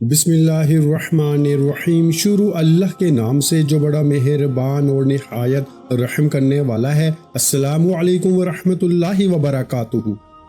بسم اللہ الرحمن الرحیم۔ شروع اللہ کے نام سے جو بڑا مہربان اور نہایت رحم کرنے والا ہے۔ السلام علیکم ورحمۃ اللہ وبرکاتہ۔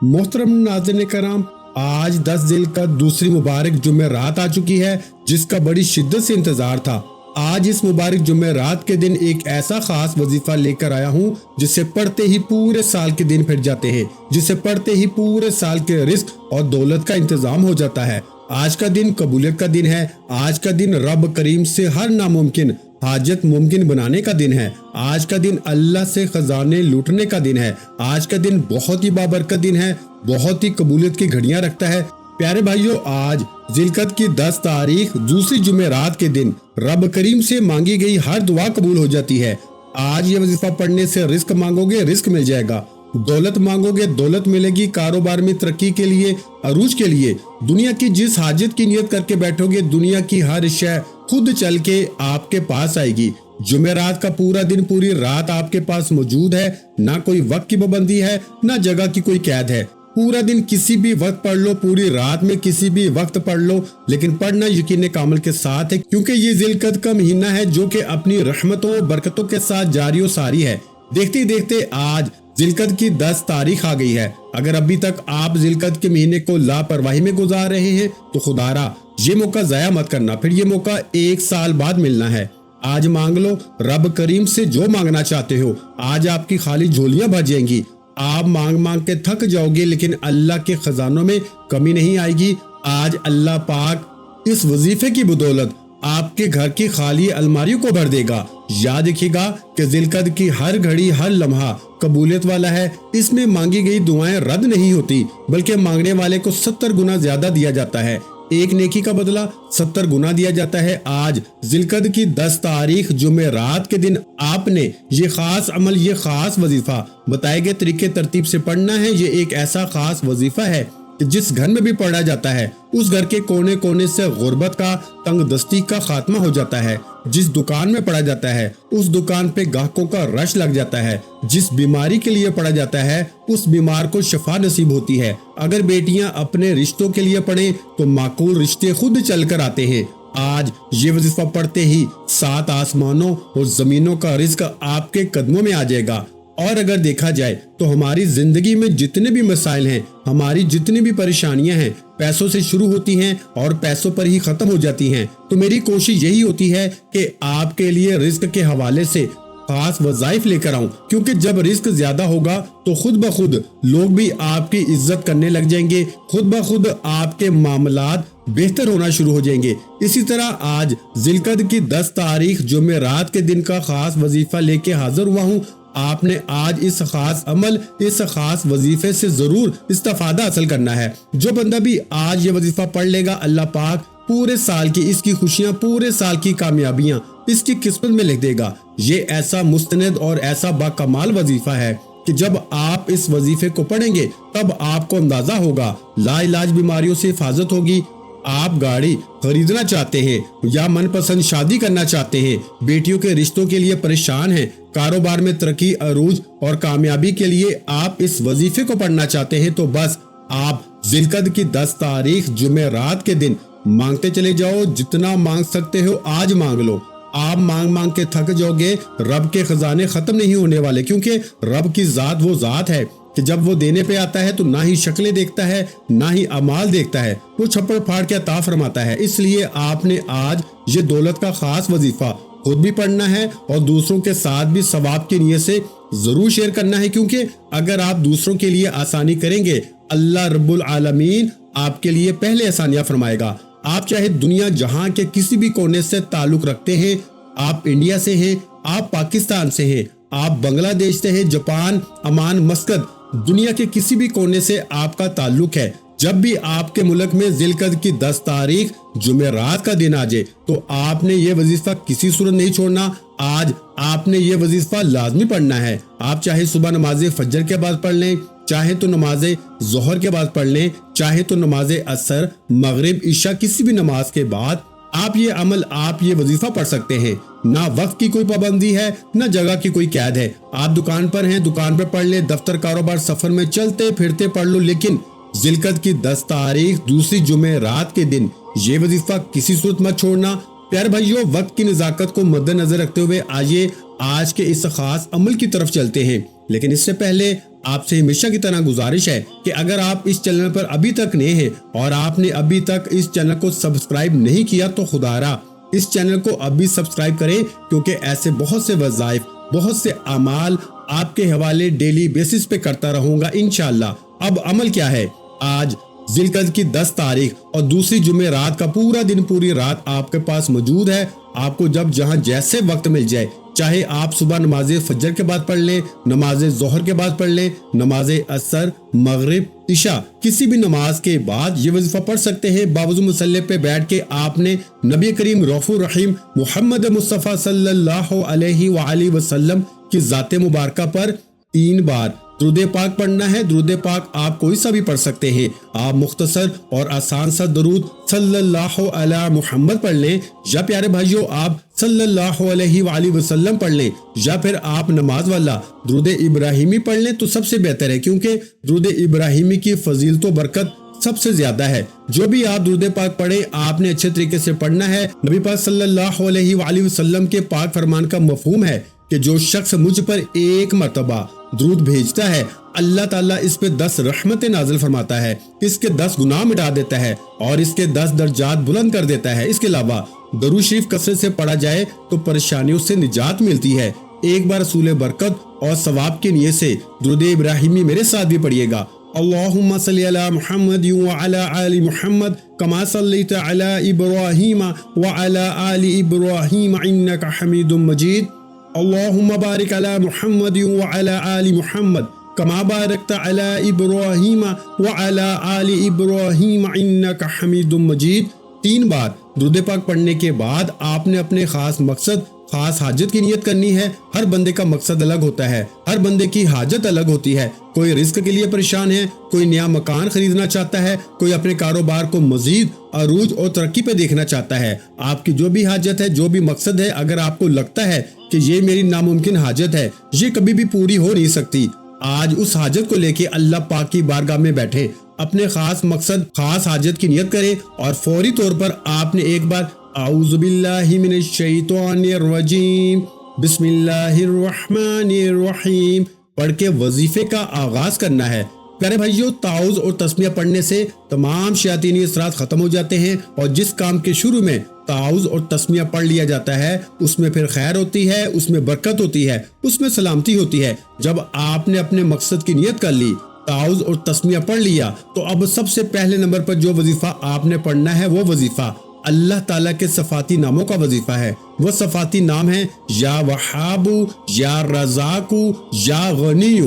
محترم ناظرین کرام، آج 10 ذی القعدہ دوسری مبارک جمعہ رات آ چکی ہے جس کا بڑی شدت سے انتظار تھا۔ آج اس مبارک جمعہ رات کے دن ایک ایسا خاص وظیفہ لے کر آیا ہوں جسے پڑھتے ہی پورے سال کے دن پھر جاتے ہیں، جسے پڑھتے ہی پورے سال کے رزق اور دولت کا انتظام ہو جاتا ہے۔ آج کا دن قبولیت کا دن ہے۔ آج کا دن رب کریم سے ہر ناممکن حاجت ممکن بنانے کا دن ہے۔ آج کا دن اللہ سے خزانے لوٹنے کا دن ہے۔ آج کا دن بہت ہی بابرکت دن ہے، بہت ہی قبولیت کی گھڑیاں رکھتا ہے۔ پیارے بھائیو، آج ذی القعدہ کی 10 تاریخ دوسری جمعہ رات کے دن رب کریم سے مانگی گئی ہر دعا قبول ہو جاتی ہے۔ آج یہ وظیفہ پڑھنے سے رزق مانگو گے، رزق مل جائے گا۔ دولت مانگو گے، دولت ملے گی۔ کاروبار میں ترقی کے لیے، عروج کے لیے، دنیا کی جس حاجت کی نیت کر کے بیٹھو گے، دنیا کی ہر شے خود چل کے آپ کے پاس آئے گی۔ جمعہ رات کا پورا دن، پوری رات آپ کے پاس موجود ہے۔ نہ کوئی وقت کی پابندی ہے، نہ جگہ کی کوئی قید ہے۔ پورا دن کسی بھی وقت پڑھ لو، پوری رات میں کسی بھی وقت پڑھ لو، لیکن پڑھنا یقین کامل کے ساتھ ہے، کیونکہ یہ ذی القعدہ کا مہینہ ہے جو کہ اپنی رحمتوں و برکتوں کے ساتھ جاری و ساری ہے۔ دیکھتے دیکھتے آج ذی القعدہ کی 10 تاریخ آ گئی ہے۔ اگر ابھی تک آپ ذی القعدہ کے مہینے کو لاپرواہی میں گزار رہے ہیں تو خدا را یہ موقع ضائع مت کرنا، پھر یہ موقع 1 سال بعد ملنا ہے۔ آج مانگ لو، رب کریم سے جو مانگنا چاہتے ہو۔ آج آپ کی خالی جھولیاں بھر جائیں گی۔ آپ مانگ مانگ کے تھک جاؤ گے، لیکن اللہ کے خزانوں میں کمی نہیں آئے گی۔ آج اللہ پاک اس وظیفے کی بدولت آپ کے گھر کی خالی الماریوں کو بھر دے گا۔ یاد رکھیے گا کہ ذی القعدہ کی ہر گھڑی، ہر لمحہ قبولیت والا ہے۔ اس میں مانگی گئی دعائیں رد نہیں ہوتی، بلکہ مانگنے والے کو 70 گنا زیادہ دیا جاتا ہے۔ ایک نیکی کا بدلہ 70 گنا دیا جاتا ہے۔ آج ذی القعدہ کی 10 تاریخ جمعہ رات کے دن آپ نے یہ خاص عمل، یہ خاص وظیفہ بتائے گئے طریقے ترتیب سے پڑھنا ہے۔ یہ ایک ایسا خاص وظیفہ ہے کہ جس گھر میں بھی پڑھا جاتا ہے، اس گھر کے کونے کونے سے غربت کا، تنگ دستی کا خاتمہ ہو جاتا ہے۔ جس دکان میں پڑھا جاتا ہے، اس دکان پہ گاہکوں کا رش لگ جاتا ہے۔ جس بیماری کے لیے پڑھا جاتا ہے، اس بیمار کو شفا نصیب ہوتی ہے۔ اگر بیٹیاں اپنے رشتوں کے لیے پڑھیں تو معقول رشتے خود چل کر آتے ہیں۔ آج یہ وظیفہ پڑھتے ہی 7 آسمانوں اور زمینوں کا رزق آپ کے قدموں میں آ جائے گا۔ اور اگر دیکھا جائے تو ہماری زندگی میں جتنے بھی مسائل ہیں، ہماری جتنی بھی پریشانیاں ہیں، پیسوں سے شروع ہوتی ہیں اور پیسوں پر ہی ختم ہو جاتی ہیں۔ تو میری کوشش یہی ہوتی ہے کہ آپ کے لیے رزق کے حوالے سے خاص وظائف لے کر آؤں، کیونکہ جب رزق زیادہ ہوگا تو خود بخود لوگ بھی آپ کی عزت کرنے لگ جائیں گے، خود بخود آپ کے معاملات بہتر ہونا شروع ہو جائیں گے۔ اسی طرح آج ذی القعدہ کی 10 تاریخ جمعہ رات کے دن کا خاص وظیفہ لے کے حاضر ہوا ہوں۔ آپ نے آج اس خاص عمل، اس خاص وظیفے سے ضرور استفادہ حاصل کرنا ہے۔ جو بندہ بھی آج یہ وظیفہ پڑھ لے گا، اللہ پاک پورے سال کی اس کی خوشیاں، پورے سال کی کامیابیاں اس کی قسمت میں لکھ دے گا۔ یہ ایسا مستند اور ایسا باکمال وظیفہ ہے کہ جب آپ اس وظیفے کو پڑھیں گے تب آپ کو اندازہ ہوگا، لا علاج بیماریوں سے حفاظت ہوگی۔ آپ گاڑی خریدنا چاہتے ہیں یا من پسند شادی کرنا چاہتے ہیں، بیٹیوں کے رشتوں کے لیے پریشان ہیں، کاروبار میں ترقی، عروج اور کامیابی کے لیے آپ اس وظیفے کو پڑھنا چاہتے ہیں، تو بس آپ ذی القعدہ کی 10 تاریخ جمعہ رات کے دن مانگتے چلے جاؤ۔ جتنا مانگ سکتے ہو آج مانگ لو۔ آپ مانگ مانگ کے تھک جاؤ گے، رب کے خزانے ختم نہیں ہونے والے، کیونکہ رب کی ذات وہ ذات ہے کہ جب وہ دینے پہ آتا ہے تو نہ ہی شکلیں دیکھتا ہے، نہ ہی اعمال دیکھتا ہے، وہ چھپڑ پھاڑ کے عطا فرماتا ہے۔ اس لیے آپ نے آج یہ دولت کا خاص وظیفہ خود بھی پڑھنا ہے اور دوسروں کے ساتھ بھی ثواب کی نیت سے ضرور شیئر کرنا ہے، کیونکہ اگر آپ دوسروں کے لیے آسانی کریں گے، اللہ رب العالمین آپ کے لیے پہلے آسانیاں فرمائے گا۔ آپ چاہے دنیا جہاں کے کسی بھی کونے سے تعلق رکھتے ہیں، آپ انڈیا سے ہیں، آپ پاکستان سے ہیں، آپ بنگلہ دیش سے ہیں، جاپان، عمان، مسقط، دنیا کے کسی بھی کونے سے آپ کا تعلق ہے، جب بھی آپ کے ملک میں ذی القعدہ کی 10 تاریخ جمعہ رات کا دن آ جائے تو آپ نے یہ وظیفہ کسی صورت نہیں چھوڑنا۔ آج آپ نے یہ وظیفہ لازمی پڑھنا ہے۔ آپ چاہے صبح نماز فجر کے بعد پڑھ لیں، چاہے تو نماز ظہر کے بعد پڑھ لیں، چاہے تو نماز عصر، مغرب، عشاء، کسی بھی نماز کے بعد آپ یہ عمل، آپ یہ وظیفہ پڑھ سکتے ہیں۔ نہ وقت کی کوئی پابندی ہے، نہ جگہ کی کوئی قید ہے۔ آپ دکان پر ہیں، دکان پر پڑھ لیں، دفتر، کاروبار، سفر میں چلتے پھرتے پڑھ لو، لیکن ذی القعدہ کی 10 تاریخ دوسری جمعہ رات کے دن یہ وظیفہ کسی صورت مت چھوڑنا۔ پیارے بھائیوں، وقت کی نزاکت کو مد نظر رکھتے ہوئے آئیے آج کے اس خاص عمل کی طرف چلتے ہیں، لیکن اس سے پہلے آپ سے ہمیشہ کی طرح گزارش ہے کہ اگر آپ اس چینل پر ابھی تک نئے ہیں اور آپ نے ابھی تک اس چینل کو سبسکرائب نہیں کیا تو خدا را اس چینل کو ابھی سبسکرائب کریں، کیونکہ ایسے بہت سے وظائف، بہت سے اعمال آپ کے حوالے ڈیلی بیسس پہ کرتا رہوں گا انشاءاللہ۔ اب عمل کیا ہے؟ آج ذی القعدہ کی 10 تاریخ اور دوسری جمعہ رات کا پورا دن، پوری رات آپ کے پاس موجود ہے۔ آپ کو جب جہاں جیسے وقت مل جائے، چاہے آپ صبح نماز فجر کے بعد پڑھ لیں، نماز ظہر کے بعد پڑھ لیں، نماز عصر، مغرب، عشاء، کسی بھی نماز کے بعد یہ وظیفہ پڑھ سکتے ہیں۔ باوضو مصلی پہ بیٹھ کے آپ نے نبی کریم رؤوف الرحیم محمد مصطفیٰ صلی اللہ علیہ وآلہ وسلم کی ذات مبارکہ پر 3 بار درود پاک پڑھنا ہے۔ درود پاک آپ کوئی سا بھی پڑھ سکتے ہیں۔ آپ مختصر اور آسان سا درود صلی اللہ علیہ محمد پڑھ لیں، یا پیارے بھائیوں آپ صلی اللہ علیہ وآلہ وسلم پڑھ لیں، یا پھر آپ نماز والا درود ابراہیمی پڑھ لیں تو سب سے بہتر ہے، کیونکہ درود ابراہیمی کی فضیلت و برکت سب سے زیادہ ہے۔ جو بھی آپ درود پاک پڑھیں آپ نے اچھے طریقے سے پڑھنا ہے۔ نبی پاک صلی اللہ علیہ وآلہ وسلم کے پاک فرمان کا مفہوم ہے کہ جو شخص مجھ پر 1 مرتبہ درود بھیجتا ہے، اللہ تعالیٰ اس پہ 10 رحمتیں نازل فرماتا ہے، اس کے 10 گناہ مٹا دیتا ہے اور اس کے 10 درجات بلند کر دیتا ہے۔ اس کے علاوہ درود شریف کثرت سے پڑھا جائے تو پریشانیوں سے نجات ملتی ہے۔ ایک بار رسول برکت اور ثواب کی نیت سے درود ابراہیمی میرے ساتھ بھی پڑھیے گا۔ اللہم صلی علی محمد وعلی آل محمد کما صلیت علی ابراہیم وعلی آل ابراہیم انک حمید مجید۔ اللہم بارک علی محمد وعلی آل محمد کما بارکت علی ابراہیم وعلی آل ابراہیم انک حمید مجید۔ 3 بار درود پاک پڑھنے کے بعد آپ نے اپنے خاص مقصد، خاص حاجت کی نیت کرنی ہے۔ ہر بندے کا مقصد الگ ہوتا ہے، ہر بندے کی حاجت الگ ہوتی ہے۔ کوئی رزق کے لیے پریشان ہے، کوئی نیا مکان خریدنا چاہتا ہے، کوئی اپنے کاروبار کو مزید عروج اور ترقی پہ دیکھنا چاہتا ہے۔ آپ کی جو بھی حاجت ہے، جو بھی مقصد ہے، اگر آپ کو لگتا ہے کہ یہ میری ناممکن حاجت ہے، یہ کبھی بھی پوری ہو نہیں سکتی، آج اس حاجت کو لے کے اللہ پاک کی بارگاہ میں بیٹھے، اپنے خاص مقصد، خاص حاجت کی نیت کرے اور فوری طور پر آپ نے ایک بار اعوذ باللہ من الشیطان الرجیم بسم اللہ الرحمن الرحیم پڑھ کے وظیفے کا آغاز کرنا ہے۔ پیارے بھائیوں، تعوذ اور تسمیہ پڑھنے سے تمام شیاطینی اثرات ختم ہو جاتے ہیں، اور جس کام کے شروع میں تعوذ اور تسمیہ پڑھ لیا جاتا ہے اس میں پھر خیر ہوتی ہے، اس میں برکت ہوتی ہے، اس میں سلامتی ہوتی ہے۔ جب آپ نے اپنے مقصد کی نیت کر لی، تعوذ اور تسمیہ پڑھ لیا، تو اب سب سے پہلے نمبر پر جو وظیفہ آپ نے پڑھنا ہے وہ وظیفہ اللہ تعالیٰ کے صفاتی ناموں کا وظیفہ ہے۔ وہ صفاتی نام ہے یا وہاب، یا رزاق، یا غنی۔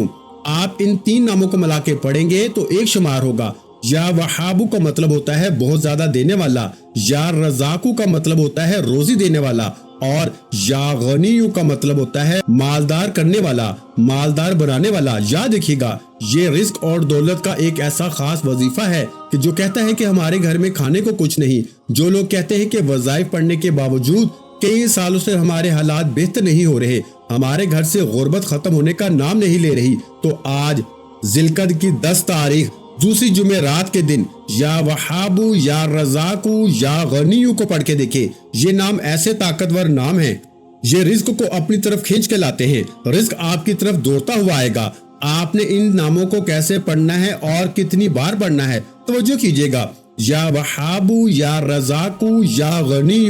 آپ ان 3 ناموں کو ملا کے پڑھیں گے تو ایک شمار ہوگا۔ یا وہاب کا مطلب ہوتا ہے بہت زیادہ دینے والا، یا رزاق کا مطلب ہوتا ہے روزی دینے والا، اور یا غنی کا مطلب ہوتا ہے مالدار کرنے والا، مالدار بنانے والا۔ یاد رکھیے گا، یہ رزق اور دولت کا ایک ایسا خاص وظیفہ ہے کہ جو کہتا ہے کہ ہمارے گھر میں کھانے کو کچھ نہیں، جو لوگ کہتے ہیں کہ وظائف پڑھنے کے باوجود کئی سالوں سے ہمارے حالات بہتر نہیں ہو رہے، ہمارے گھر سے غربت ختم ہونے کا نام نہیں لے رہی، تو آج ذی القعدہ کی 10 تاریخ دوسری جمعہ رات کے دن یا وہاب، یا رزاق، یا غنی کو پڑھ کے دیکھیں۔ یہ نام ایسے طاقتور نام ہیں، یہ رزق کو اپنی طرف کھینچ کے لاتے ہیں، رزق آپ کی طرف دوڑتا ہوا آئے گا۔ آپ نے ان ناموں کو کیسے پڑھنا ہے اور کتنی بار پڑھنا ہے، توجہ کیجیے گا۔ یا وہاب، یا رزاق، یا غنی،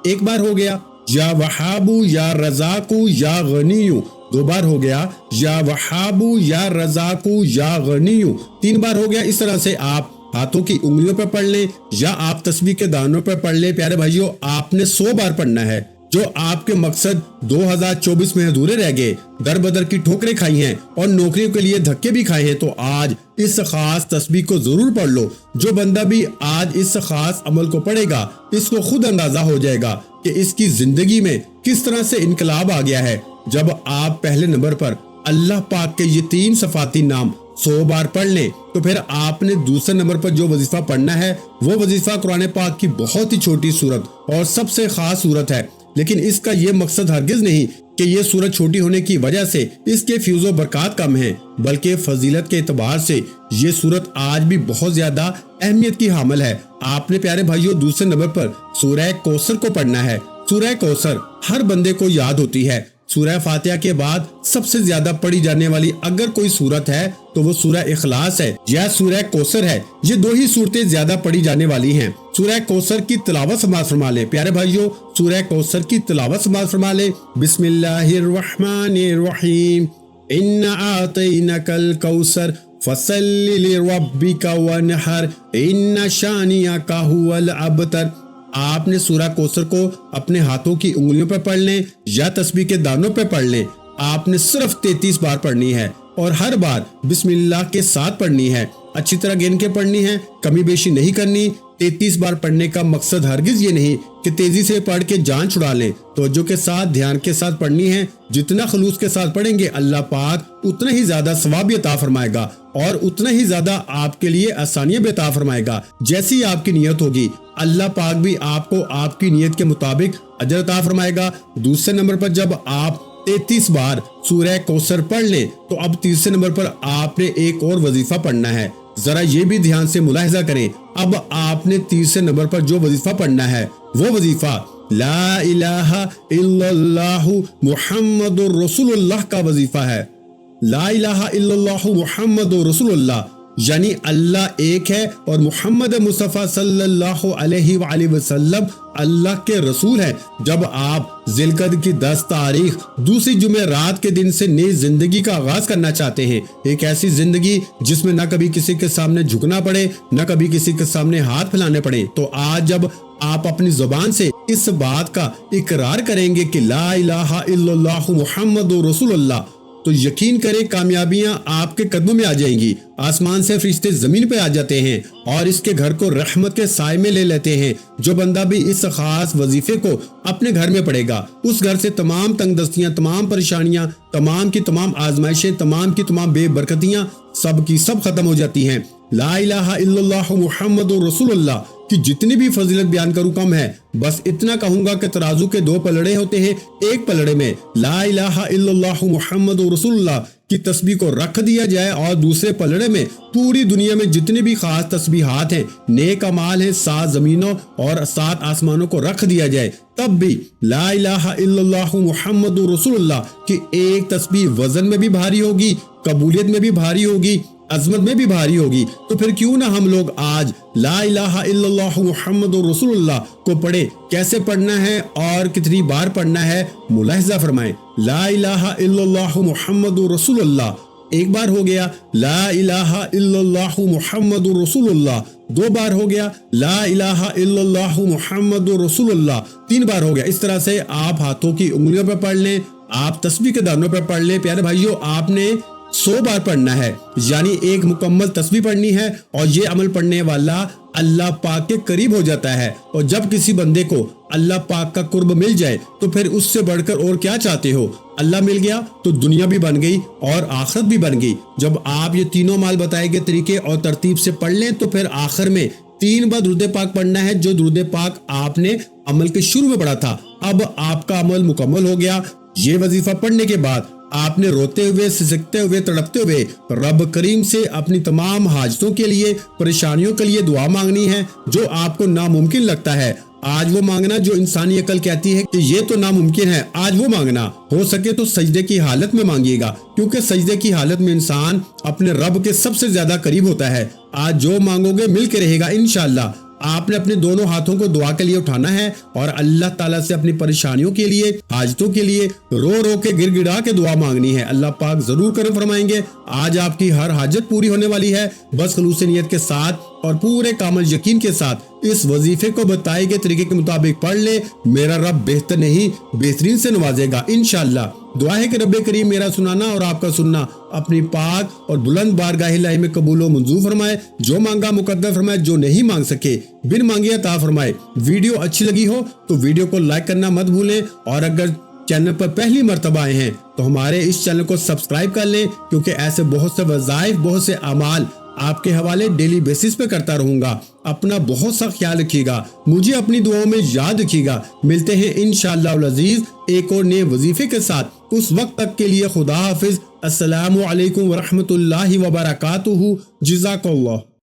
ایک بار ہو گیا۔ یا وہاب، یا رزاق، یا غنی، 2 بار ہو گیا۔ یا وہاب، یا رزاق، یا غنی، 3 بار ہو گیا۔ اس طرح سے آپ ہاتھوں کی انگلیوں پہ پڑھ لیں یا آپ تسبیح کے دانوں پہ پڑھ لیں۔ پیارے بھائیوں، آپ نے 100 بار پڑھنا ہے۔ جو آپ کے مقصد 2024 میں ادھورے رہ گئے، در بدر کی ٹھوکریں کھائی ہیں اور نوکریوں کے لیے دھکے بھی کھائے ہیں، تو آج اس خاص تسبیح کو ضرور پڑھ لو۔ جو بندہ بھی آج اس خاص عمل کو پڑھے گا، اس کو خود اندازہ ہو جائے گا کہ اس کی زندگی میں کس طرح سے انقلاب آ گیا ہے۔ جب آپ پہلے نمبر پر اللہ پاک کے یہ 3 صفاتی نام 100 بار پڑھ لیں، تو پھر آپ نے دوسرے نمبر پر جو وظیفہ پڑھنا ہے وہ وظیفہ قرآن پاک کی بہت ہی چھوٹی سورت اور سب سے خاص سورت ہے، لیکن اس کا یہ مقصد ہرگز نہیں کہ یہ سورت چھوٹی ہونے کی وجہ سے اس کے فیض و برکات کم ہیں، بلکہ فضیلت کے اعتبار سے یہ سورت آج بھی بہت زیادہ اہمیت کی حامل ہے۔ آپ نے پیارے بھائیوں دوسرے نمبر پر سورہ کوثر کو پڑھنا ہے۔ سورہ کوثر ہر بندے کو یاد ہوتی ہے۔ سورہ فاتحہ کے بعد سب سے زیادہ پڑھی جانے والی اگر کوئی سورت ہے تو وہ سورہ اخلاص ہے یا سورہ کوثر ہے۔ یہ دو ہی صورتیں زیادہ پڑھی جانے والی ہیں۔ سورہ کوثر کی تلاوت سماعت فرما لیں پیارے بھائیوں، سورہ کوثر کی تلاوت سماعت فرما لیں۔ بسم اللہ الرحمن الرحیم، اِنَّا أَعْطَيْنَاكَ الْكَوْثَرَ فَصَلِّ لِرَبِّكَ وَانْحَرْ إِنَّ شَانِئَكَ هُوَ الْأَبْتَرُ۔ آپ نے سورہ کوثر کو اپنے ہاتھوں کی انگلیوں پہ پڑھ لیں یا تسبیح کے دانوں پہ پڑھ لیں۔ آپ نے صرف 33 بار پڑھنی ہے اور ہر بار بسم اللہ کے ساتھ پڑھنی ہے۔ اچھی طرح گن کے پڑھنی ہے، کمی بیشی نہیں کرنی۔ 33 بار پڑھنے کا مقصد ہرگز یہ نہیں کہ تیزی سے پڑھ کے جان چھڑا لیں، توجہ کے ساتھ دھیان کے ساتھ پڑھنی ہے۔ جتنا خلوص کے ساتھ پڑھیں گے اللہ پاک اتنا ہی زیادہ ثواب عطا فرمائے گا اور اتنا ہی زیادہ آپ کے لیے آسانیاں بھی عطا فرمائے گا۔ جیسی آپ کی نیت ہوگی اللہ پاک بھی آپ کو آپ کی نیت کے مطابق اجر عطا فرمائے گا۔ دوسرے نمبر پر جب آپ 33 بار سورہ کوثر پڑھ لیں تو اب تیسرے نمبر پر آپ نے ایک اور وظیفہ پڑھنا ہے۔ ذرا یہ بھی دھیان سے ملاحظہ کریں، اب آپ نے تیسرے نمبر پر جو وظیفہ پڑھنا ہے وہ وظیفہ لا الہ الا اللہ محمد رسول اللہ کا وظیفہ ہے۔ لا الہ الا اللہ محمد رسول اللہ یعنی اللہ ایک ہے اور محمد مصطفیٰ صلی اللہ علیہ وآلہ وسلم اللہ کے رسول ہیں۔ جب آپ ذی القعدہ کی 10 تاریخ دوسری جمعرات کے دن سے نئی زندگی کا آغاز کرنا چاہتے ہیں، ایک ایسی زندگی جس میں نہ کبھی کسی کے سامنے جھکنا پڑے نہ کبھی کسی کے سامنے ہاتھ پھیلانے پڑے، تو آج جب آپ اپنی زبان سے اس بات کا اقرار کریں گے کہ لا الہ الا اللہ محمد رسول اللہ، تو یقین کریں کامیابیاں آپ کے قدموں میں آ جائیں گی۔ آسمان سے فرشتے زمین پہ آ جاتے ہیں اور اس کے گھر کو رحمت کے سائے میں لے لیتے ہیں۔ جو بندہ بھی اس خاص وظیفے کو اپنے گھر میں پڑھے گا اس گھر سے تمام تنگ دستیاں، تمام پریشانیاں، تمام کی تمام آزمائشیں، تمام کی تمام بے برکتیاں سب کی سب ختم ہو جاتی ہیں۔ لا الہ الا اللہ محمد رسول اللہ کی جتنی بھی فضیلت بیان کروں کم ہے، بس اتنا کہوں گا کہ ترازو کے 2 پلڑے ہوتے ہیں، ایک پلڑے میں لا الہ الا اللہ محمد رسول اللہ کی تسبیح کو رکھ دیا جائے اور دوسرے پلڑے میں پوری دنیا میں جتنی بھی خاص تسبیحات ہیں، نیک اعمال ہیں، 7 زمینوں اور 7 آسمانوں کو رکھ دیا جائے، تب بھی لا الہ الا اللہ محمد رسول اللہ کی ایک تسبیح وزن میں بھی بھاری ہوگی، قبولیت میں بھی بھاری ہوگی، عظمت میں بھی بھاری ہوگی۔ تو پھر کیوں نہ ہم لوگ آج لا الہ الا اللہ محمد رسول اللہ کو پڑھیں۔ کیسے پڑھنا ہے اور کتنی بار پڑھنا ہے ملاحظہ فرمائیں۔ لا الہ الا اللہ محمد رسول اللہ ایک بار ہو گیا، لا الہ الا اللہ محمد رسول اللہ 2 بار ہو گیا، لا الہ الا اللہ محمد رسول اللہ 3 بار ہو گیا۔ اس طرح سے آپ ہاتھوں کی انگلیوں پہ پڑھ لیں، آپ تسبیح کے دانوں پہ پڑھ لیں۔ پیارے بھائیوں، آپ نے 100 بار پڑھنا ہے، یعنی ایک مکمل تسبیح پڑھنی ہے، اور یہ عمل پڑھنے والا اللہ پاک کے قریب ہو جاتا ہے۔ اور جب کسی بندے کو اللہ پاک کا قرب مل جائے تو پھر اس سے بڑھ کر اور کیا چاہتے ہو؟ اللہ مل گیا تو دنیا بھی بن گئی اور آخرت بھی بن گئی۔ جب آپ یہ تینوں مال بتائے گئے طریقے اور ترتیب سے پڑھ لیں تو پھر آخر میں 3 بار درود پاک پڑھنا ہے، جو درود پاک آپ نے عمل کے شروع میں پڑھا تھا۔ اب آپ کا عمل مکمل ہو گیا۔ یہ وظیفہ پڑھنے کے بعد آپ نے روتے ہوئے، سسکتے ہوئے، تڑپتے ہوئے رب کریم سے اپنی تمام حاجتوں کے لیے، پریشانیوں کے لیے دعا مانگنی ہے۔ جو آپ کو ناممکن لگتا ہے آج وہ مانگنا، جو انسانی عقل کہتی ہے کہ یہ تو ناممکن ہے، آج وہ مانگنا۔ ہو سکے تو سجدے کی حالت میں مانگیے گا، کیونکہ سجدے کی حالت میں انسان اپنے رب کے سب سے زیادہ قریب ہوتا ہے۔ آج جو مانگو گے مل کے رہے گا انشاءاللہ۔ آپ نے اپنے دونوں ہاتھوں کو دعا کے لیے اٹھانا ہے اور اللہ تعالیٰ سے اپنی پریشانیوں کے لیے، حاجتوں کے لیے رو رو کے گر گڑا کے دعا مانگنی ہے۔ اللہ پاک ضرور کرم فرمائیں گے۔ آج آپ کی ہر حاجت پوری ہونے والی ہے۔ بس خلوص نیت کے ساتھ اور پورے کامل یقین کے ساتھ اس وظیفے کو بتائے گئے طریقے کے مطابق پڑھ لے، میرا رب بہتر نہیں بہترین سے نوازے گا انشاءاللہ۔ دعا ہے کہ رب کریم میرا سنانا اور آپ کا سننا اپنی پاک اور بلند بارگاہ الہی میں قبول و منظور فرمائے۔ جو مانگا مقدر فرمائے، جو نہیں مانگ سکے بن مانگے عطا فرمائے۔ ویڈیو اچھی لگی ہو تو ویڈیو کو لائک کرنا مت بھولیں، اور اگر چینل پر پہلی مرتبہ آئے ہیں تو ہمارے اس چینل کو سبسکرائب کر لیں، کیونکہ ایسے بہت سے وظائف، بہت سے اعمال آپ کے حوالے ڈیلی بیسس پہ کرتا رہوں گا۔ اپنا بہت سا خیال رکھیے گا، مجھے اپنی دعاؤں میں یاد رکھیے گا۔ ملتے ہیں انشاءاللہ العزیز ایک اور نئے وظیفے کے ساتھ۔ اس وقت تک کے لیے خدا حافظ۔ السلام علیکم ورحمۃ اللہ وبرکاتہ۔ جزاک اللہ۔